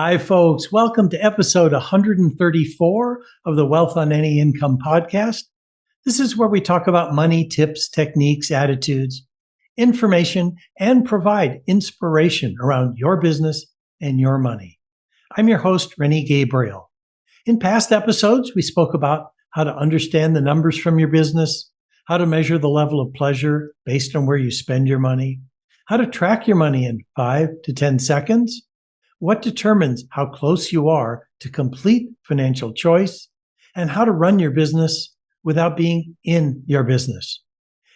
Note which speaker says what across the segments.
Speaker 1: Hi, folks. Welcome to episode 134 of the Wealth on Any Income podcast. This is where we talk about money, tips, techniques, attitudes, information, and provide inspiration around your business and your money. I'm your host, Rennie Gabriel. In past episodes, we spoke about how to understand the numbers from your business, how to measure the level of pleasure based on where you spend your money, how to track your money in 5 to 10 seconds, what determines how close you are to complete financial choice, and how to run your business without being in your business.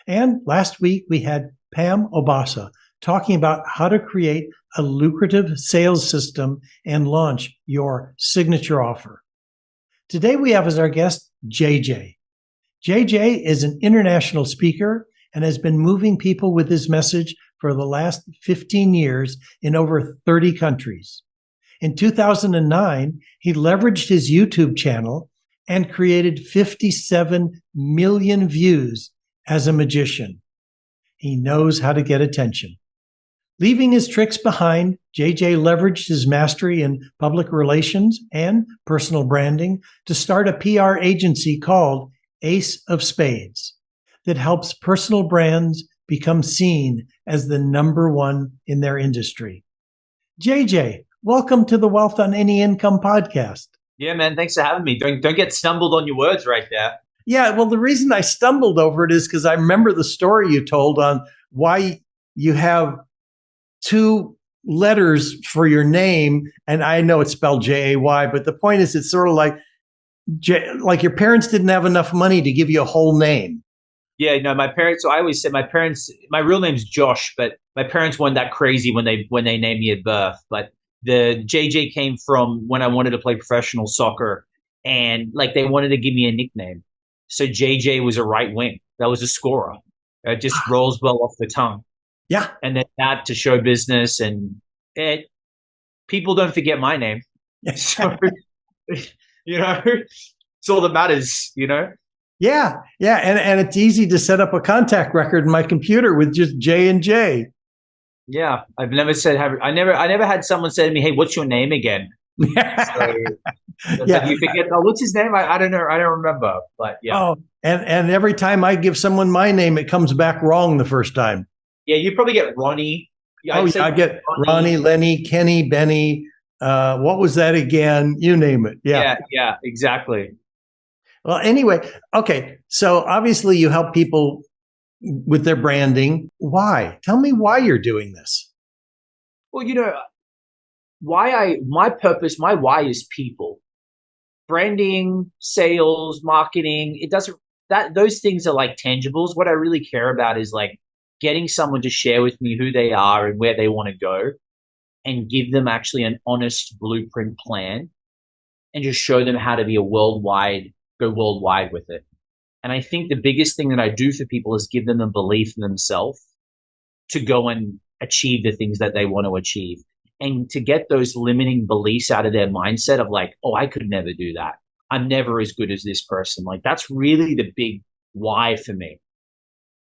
Speaker 1: And last week, we had Pam Obasa talking about how to create a lucrative sales system and launch your signature offer. Today, we have as our guest, JJ. JJ is an international speaker and has been moving people with his message for the last 15 years in over 30 countries. In 2009, he leveraged his YouTube channel and created 57 million views as a magician. He knows how to get attention. Leaving his tricks behind, JJ leveraged his mastery in public relations and personal branding to start a PR agency called Ace of Spades that helps personal brands become seen as the number one in their industry. JJ, welcome to the Wealth on Any Income podcast.
Speaker 2: Yeah, man. Thanks for having me. Don't get stumbled on your words right there.
Speaker 1: Yeah, well, the reason I stumbled over it is because I remember the story you told on why you have two letters for your name, and I know it's spelled J-A-Y, but the point is it's sort of like your parents didn't have enough money to give you a whole name.
Speaker 2: Yeah, no, my parents. So I always say my real name's Josh, but my parents weren't that crazy when they named me at birth. But the JJ came from when I wanted to play professional soccer, and like they wanted to give me a nickname. So JJ was a right wing. That was a scorer. It just rolls well off the tongue.
Speaker 1: Yeah,
Speaker 2: and then that to show business, and people don't forget my name. So it's all that matters.
Speaker 1: Yeah, and it's easy to set up a contact record in my computer with just J and J.
Speaker 2: Yeah, I've never said I never had someone say to me, "Hey, what's your name again?" So,
Speaker 1: yeah,
Speaker 2: you forget. Oh, what's his name? I don't know. I don't remember. But yeah.
Speaker 1: Oh, and every time I give someone my name, it comes back wrong the first time.
Speaker 2: Yeah, you probably get Ronnie.
Speaker 1: I get Ronnie, Lenny, Kenny, Benny. What was that again? You name it.
Speaker 2: Yeah, exactly.
Speaker 1: Well, anyway, okay. So obviously you help people with their branding. Why? Tell me why you're doing this.
Speaker 2: Well, my purpose, my why is people. Branding, sales, marketing, those things are like tangibles. What I really care about is like getting someone to share with me who they are and where they want to go, and give them actually an honest blueprint plan, and just show them how to go worldwide with it. And I think the biggest thing that I do for people is give them a belief in themselves to go and achieve the things that they want to achieve, and to get those limiting beliefs out of their mindset of like, oh, I could never do that. I'm never as good as this person. Like that's really the big why for me.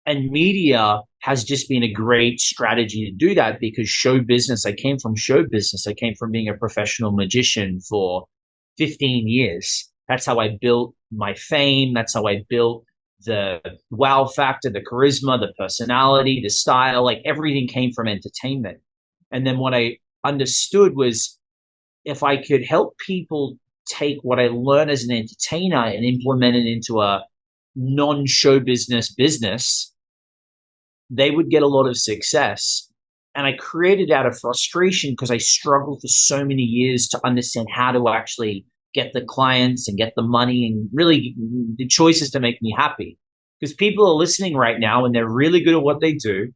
Speaker 2: And media has just been a great strategy to do that, because show business, I came from show business. I came from being a professional magician for 15 years. That's how I built my fame. That's how I built the wow factor, the charisma, the personality, the style, like everything came from entertainment. And then what I understood was if I could help people take what I learned as an entertainer and implement it into a non-show business, they would get a lot of success. And I created out of frustration because I struggled for so many years to understand how to actually get the clients and get the money and really the choices to make me happy. Because people are listening right now and they're really good at what they do.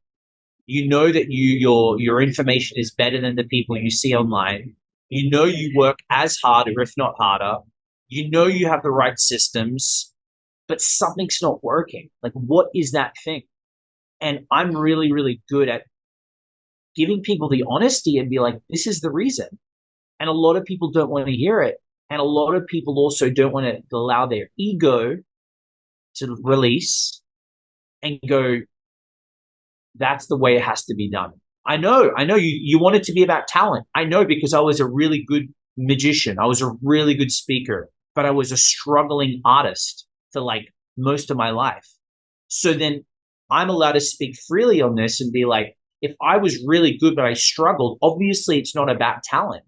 Speaker 2: You know that your information is better than the people you see online. You know you work as hard, or if not harder. You know you have the right systems, but something's not working. Like, what is that thing? And I'm really, really good at giving people the honesty and be like, this is the reason. And a lot of people don't want to hear it. And a lot of people also don't want to allow their ego to release and go, that's the way it has to be done. I know you want it to be about talent. I know, because I was a really good magician. I was a really good speaker, but I was a struggling artist for like most of my life. So then I'm allowed to speak freely on this and be like, if I was really good, but I struggled, obviously it's not about talent.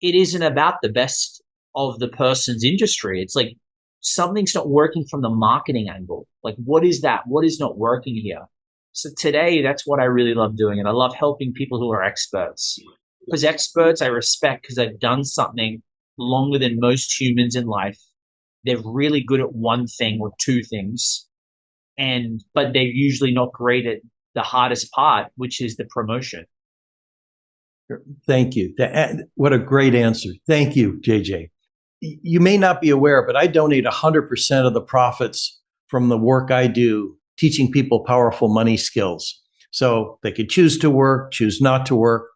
Speaker 2: It isn't about the best of the person's industry. It's like something's not working from the marketing angle. Like, what is that? What is not working here? So today, that's what I really love doing. And I love helping people who are experts. Because experts I respect because they've done something longer than most humans in life. They're really good at one thing or two things. But they're usually not great at the hardest part, which is the promotion.
Speaker 1: Thank you. What a great answer. Thank you, JJ. You may not be aware, but I donate 100% of the profits from the work I do teaching people powerful money skills. So they could choose to work, choose not to work.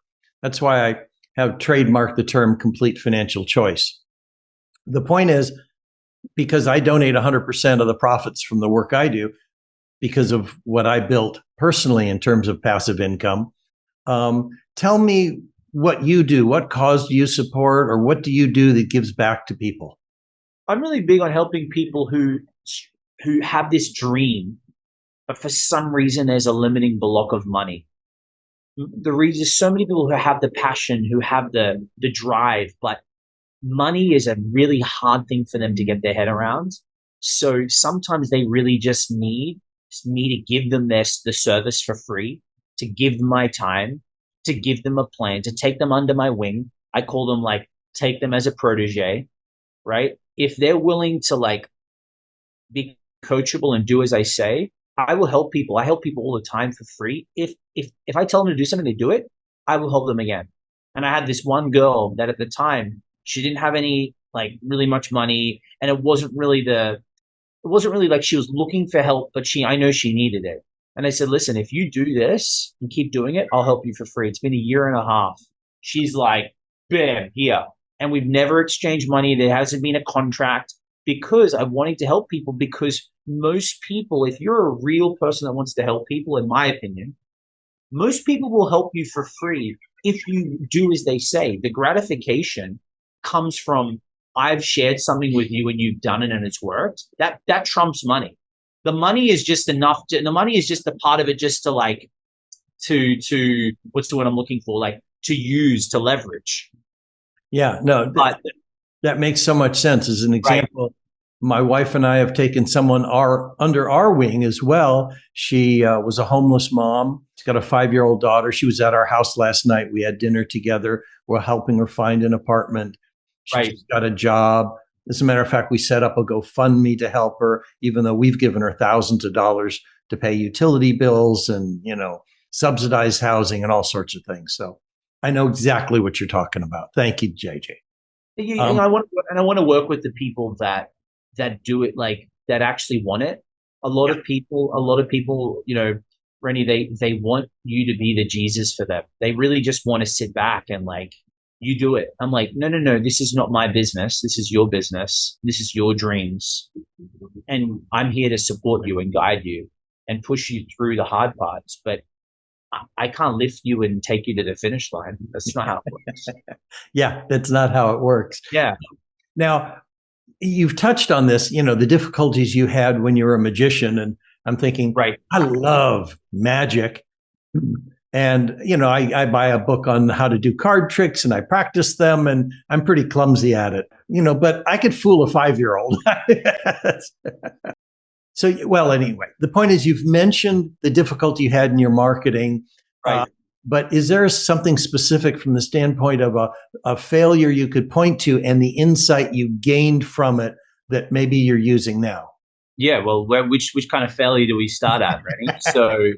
Speaker 1: That's why I have trademarked the term complete financial choice. The point is, because I donate 100% of the profits from the work I do, because of what I built personally in terms of passive income, tell me what you do, what cause do you support, or what do you do that gives back to people?
Speaker 2: I'm really big on helping people who have this dream, but for some reason there's a limiting block of money. The reason so many people who have the passion, who have the drive, but money is a really hard thing for them to get their head around. So sometimes they really just need me to give them the service for free, to give them my time, to give them a plan, to take them under my wing. I call them like, take them as a protege, right? If they're willing to like be coachable and do as I say, I will help people. I help people all the time for free. If I tell them to do something, they do it, I will help them again. And I had this one girl that at the time, she didn't have any like really much money, and it wasn't really like she was looking for help, but I know she needed it. And I said, listen, if you do this and keep doing it, I'll help you for free. It's been a year and a half. She's like, bam, here. And we've never exchanged money. There hasn't been a contract because I'm wanting to help people, because most people, if you're a real person that wants to help people, in my opinion, most people will help you for free if you do as they say. The gratification comes from, I've shared something with you and you've done it and it's worked. That trumps money. The money is just enough. The money is just a part of it, just to like, to what's the word I'm looking for? Like to use, to leverage.
Speaker 1: Yeah, no, that makes so much sense. As an example, right. My wife and I have taken someone under our wing as well. She was a homeless mom. She's got a 5-year-old daughter. She was at our house last night. We had dinner together. We're helping her find an apartment. She just got a job. As a matter of fact, we set up a GoFundMe to help her, even though we've given her thousands of dollars to pay utility bills and, subsidized housing and all sorts of things. So I know exactly what you're talking about. Thank you, JJ.
Speaker 2: I want to work with the people that do it, like that actually want it. A lot of people, Rennie, they want you to be the Jesus for them. They really just want to sit back and like, you do it. I'm like, no, this is not my business. This is your business. This is your dreams. And I'm here to support you and guide you and push you through the hard parts. But I can't lift you and take you to the finish line. That's not how it works.
Speaker 1: Yeah, that's not how it works.
Speaker 2: Yeah.
Speaker 1: Now, you've touched on this, the difficulties you had when you were a magician. And I'm thinking, right, I love magic. And, I buy a book on how to do card tricks and I practice them and I'm pretty clumsy at it, but I could fool a 5-year-old. So, well, anyway, the point is you've mentioned the difficulty you had in your marketing, right? But is there something specific from the standpoint of a failure you could point to and the insight you gained from it that maybe you're using now?
Speaker 2: Yeah, well, which kind of failure do we start at, Rennie? So,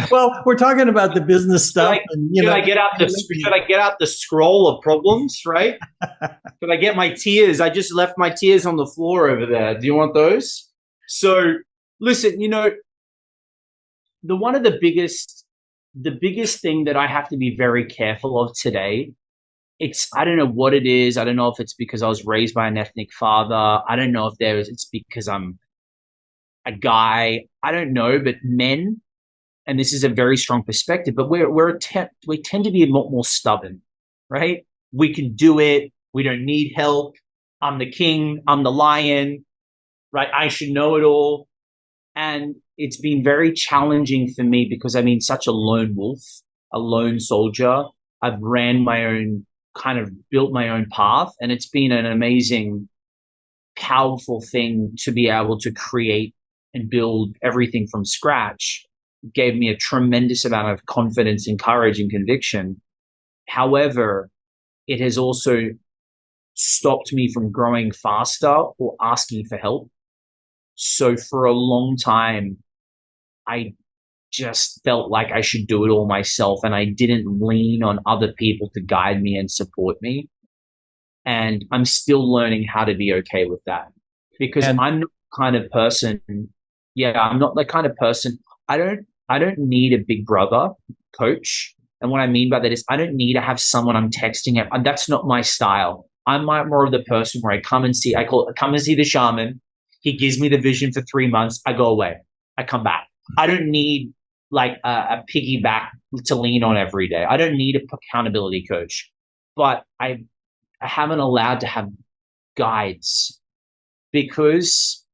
Speaker 1: well, we're talking about the business stuff.
Speaker 2: Should I get out the scroll of problems, right? Should I get my tears? I just left my tears on the floor over there. Do you want those? So, listen, the biggest thing that I have to be very careful of today, I don't know what it is. I don't know if it's because I was raised by an ethnic father. I don't know if it's because I'm a guy. I don't know, but men, and this is a very strong perspective, but we tend to be a lot more stubborn, right? We can do it. We don't need help. I'm the king. I'm the lion, right? I should know it all. And it's been very challenging for me because I've been such a lone wolf, a lone soldier. I've ran my own, kind of built my own path. And it's been an amazing, powerful thing to be able to create and build everything from scratch. It gave me a tremendous amount of confidence and courage and conviction. However, it has also stopped me from growing faster or asking for help. So for a long time, I just felt like I should do it all myself, and I didn't lean on other people to guide me and support me. And I'm still learning how to be okay with that, because I'm not the kind of person. Yeah, I'm not the kind of person. I don't need a big brother coach. And what I mean by that is I don't need to have someone I'm texting. That's not my style. I'm more of the person where I come and see the shaman. He gives me the vision for 3 months. I go away. I come back. I don't need like a piggyback to lean on every day. I don't need an accountability coach, but I haven't allowed to have guides because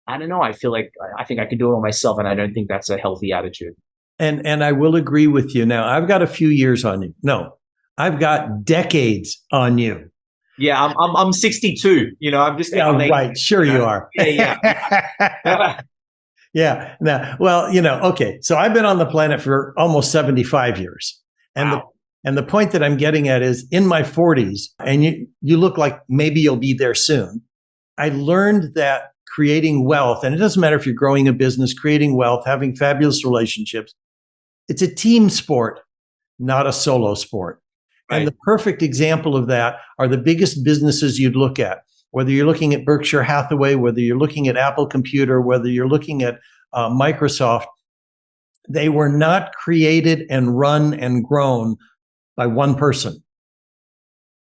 Speaker 2: I don't know. I feel like I think I can do it all myself, and I don't think that's a healthy attitude.
Speaker 1: And I will agree with you. Now, I've got a few years on you. No, I've got decades on you.
Speaker 2: Yeah, I'm 62. I'm just
Speaker 1: right. Sure, you are.
Speaker 2: Yeah.
Speaker 1: Yeah. Now, well, okay. So I've been on the planet for almost 75 years, and
Speaker 2: wow.
Speaker 1: the point that I'm getting at is in my 40s, and you look like maybe you'll be there soon. I learned that creating wealth, and it doesn't matter if you're growing a business, creating wealth, having fabulous relationships, it's a team sport, not a solo sport. Right. And the perfect example of that are the biggest businesses you'd look at, whether you're looking at Berkshire Hathaway, whether you're looking at Apple Computer, whether you're looking at Microsoft. They were not created and run and grown by one person.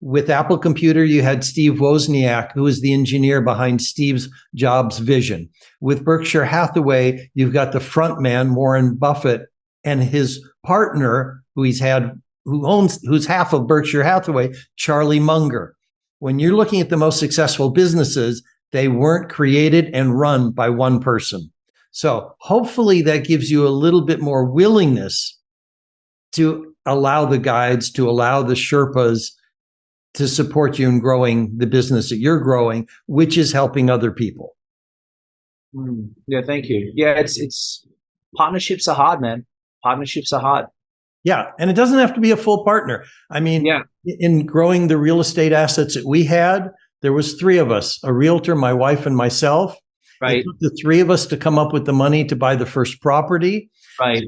Speaker 1: With Apple Computer, you had Steve Wozniak, who was the engineer behind Steve Jobs' vision. With Berkshire Hathaway, you've got the front man, Warren Buffett, and his partner, who's half of Berkshire Hathaway, Charlie Munger. When you're looking at the most successful businesses, they weren't created and run by one person. So hopefully that gives you a little bit more willingness to allow the guides, to allow the Sherpas to support you in growing the business that you're growing, which is helping other people.
Speaker 2: Yeah, thank you. Yeah, it's partnerships are hard, man. Partnerships are hard.
Speaker 1: Yeah, and it doesn't have to be a full partner. I mean, in growing the real estate assets that we had, there was 3 of us, a realtor, my wife, and myself. Right. It took the 3 of us to come up with the money to buy the first property.
Speaker 2: Right.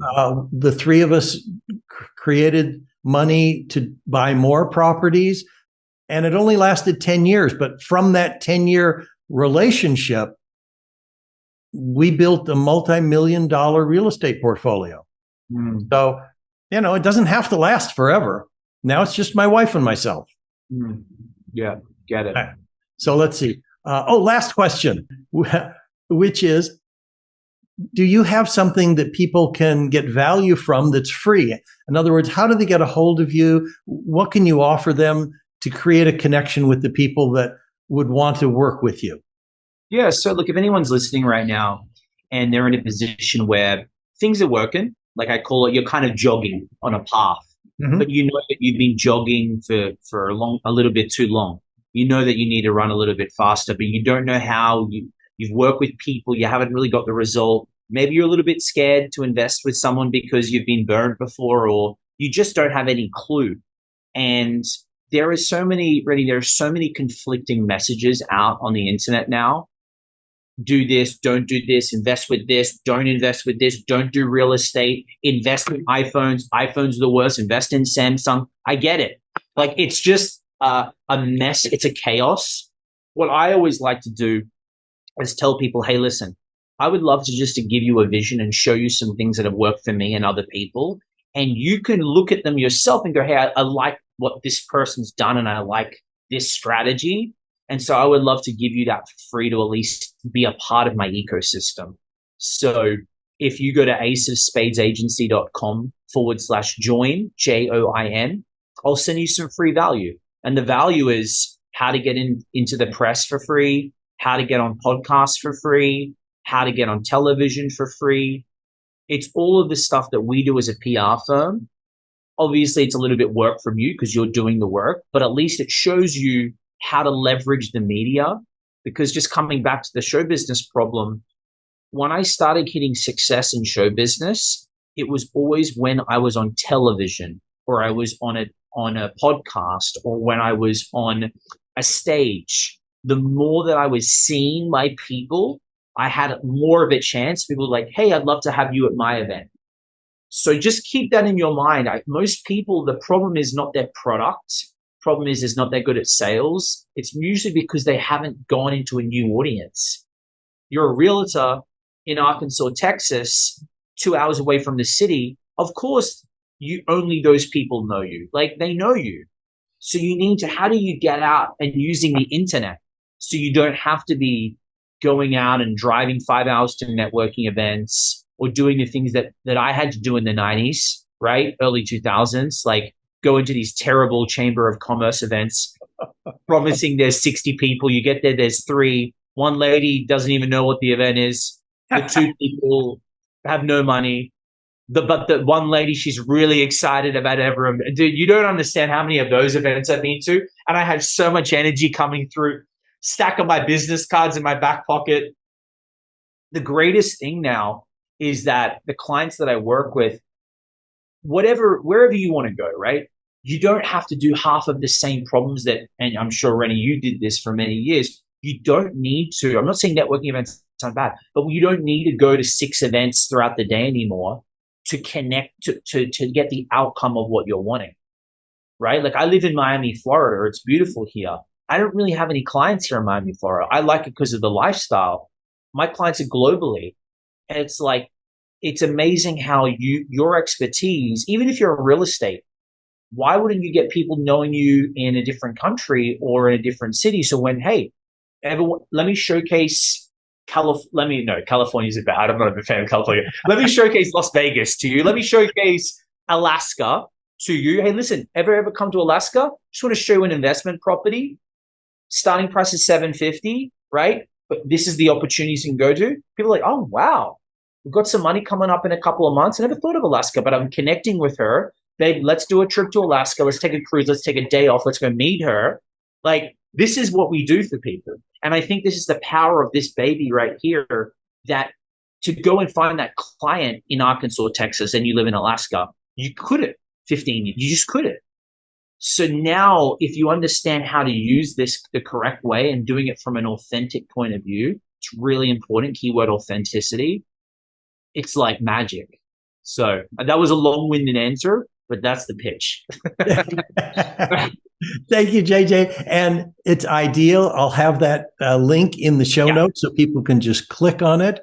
Speaker 1: The 3 of us created money to buy more properties. And it only lasted 10 years. But from that 10-year relationship, we built a multi-million-dollar real estate portfolio. So, it doesn't have to last forever. Now it's just my wife and myself.
Speaker 2: Yeah, get it.
Speaker 1: So let's see. Last question, which is, do you have something that people can get value from that's free? In other words, how do they get a hold of you? What can you offer them to create a connection with the people that would want to work with you?
Speaker 2: Yeah. So look, if anyone's listening right now and they're in a position where things are working, like I call it, you're kind of jogging on a path, but you know that you've been jogging for a little bit too long. You know that you need to run a little bit faster, but you don't know how. You've worked with people, you haven't really got the result. Maybe you're a little bit scared to invest with someone because you've been burned before, or you just don't have any clue. And there are so many conflicting messages out on the internet now. Do this, don't do this, invest with this, don't invest with this, don't do real estate, invest with iPhones. iPhones are the worst, invest in Samsung. I get it. Like, it's just a mess. It's a chaos. What I always like to do is tell people, hey, listen, I would love to give you a vision and show you some things that have worked for me and other people. And you can look at them yourself and go, hey, I like what this person's done and I like this strategy. And so I would love to give you that for free to at least be a part of my ecosystem. So if you go to aceofspadesagency.com/join, JOIN, I'll send you some free value. And the value is how to get into the press for free, how to get on podcasts for free, how to get on television for free. It's all of the stuff that we do as a PR firm. Obviously, it's a little bit work from you because you're doing the work, but at least it shows you how to leverage the media. Because just coming back to the show business problem, when I started hitting success in show business, it was always when I was on television or I was on a podcast or when I was on a stage. The more that I was seen by people, I had more of a chance. People were like, hey, I'd love to have you at my event. So just keep that in your mind. Most people, the problem is not their product. Problem is not they're good at sales. It's usually because they haven't gone into a new audience. You're a realtor in Arkansas, Texas, 2 hours away from the city. Of course, only those people know you. Like, they know you. So you need to, how do you get out and using the internet so you don't have to be going out and driving 5 hours to networking events or doing the things that I had to do in the 90s, right? Early 2000s, like go into these terrible Chamber of Commerce events, promising there's 60 people. You get there, there's 3. One lady doesn't even know what the event is. The 2 people have no money. But the one lady, she's really excited about everyone. Dude, you don't understand how many of those events I've been to. And I had so much energy coming through, stack of my business cards in my back pocket. The greatest thing now is that the clients that I work with, wherever you want to go, right? You don't have to do half of the same problems and I'm sure, Rennie, you did this for many years. You don't need to. I'm not saying networking events aren't bad, but you don't need to go to 6 events throughout the day anymore to connect to get the outcome of what you're wanting, right? Like, I live in Miami, Florida. It's beautiful here. I don't really have any clients here in Miami, Florida. I like it because of the lifestyle. My clients are globally. And it's like, it's amazing how your expertise, even if you're in real estate, why wouldn't you get people knowing you in a different country or in a different city? So when, hey, everyone, let me showcase California's a bad. I'm not a big fan of California. Let me showcase Las Vegas to you. Let me showcase Alaska to you. Hey, listen, ever come to Alaska? Just want to show you an investment property. Starting price is $750, right? But this is the opportunities you can go to. People are like, oh, wow. We've got some money coming up in a couple of months. I never thought of Alaska, but I'm connecting with her. Babe, let's do a trip to Alaska. Let's take a cruise. Let's take a day off. Let's go meet her. Like, this is what we do for people. And I think this is the power of this baby right here, that to go and find that client in Arkansas, Texas, and you live in Alaska, you couldn't 15 years. You just couldn't. So now if you understand how to use this the correct way and doing it from an authentic point of view, it's really important, keyword authenticity. It's like magic. So that was a long-winded answer, but that's the pitch.
Speaker 1: Thank you, JJ. And it's ideal. I'll have that link in the show notes so people can just click on it.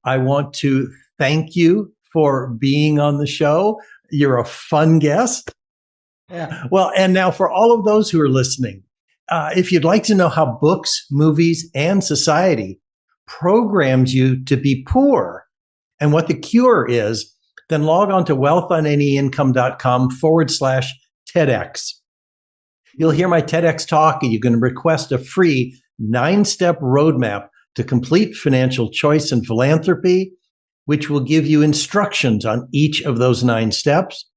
Speaker 1: I want to thank you for being on the show. You're a fun guest. Yeah. Well, and now for all of those who are listening, if you'd like to know how books, movies, and society programs you to be poor and what the cure is, then log on to wealthonanyincome.com/TEDx. You'll hear my TEDx talk, and you can request a free 9-step roadmap to complete financial choice and philanthropy, which will give you instructions on each of those 9 steps.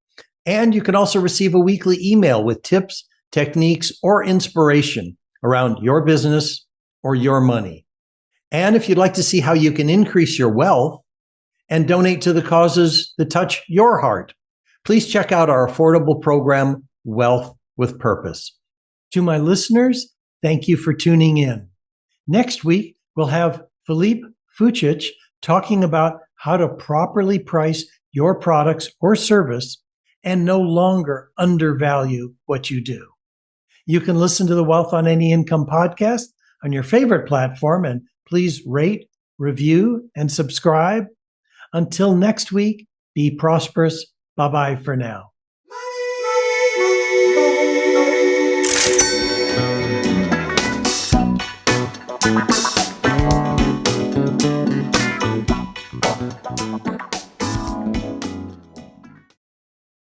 Speaker 1: And you can also receive a weekly email with tips, techniques, or inspiration around your business or your money. And if you'd like to see how you can increase your wealth and donate to the causes that touch your heart, please check out our affordable program, Wealth with Purpose. To my listeners, thank you for tuning in. Next week, we'll have Philippe Fucic talking about how to properly price your products or service and no longer undervalue what you do. You can listen to the Wealth on Any Income podcast on your favorite platform, and please rate, review, and subscribe. Until next week, be prosperous. Bye-bye for now.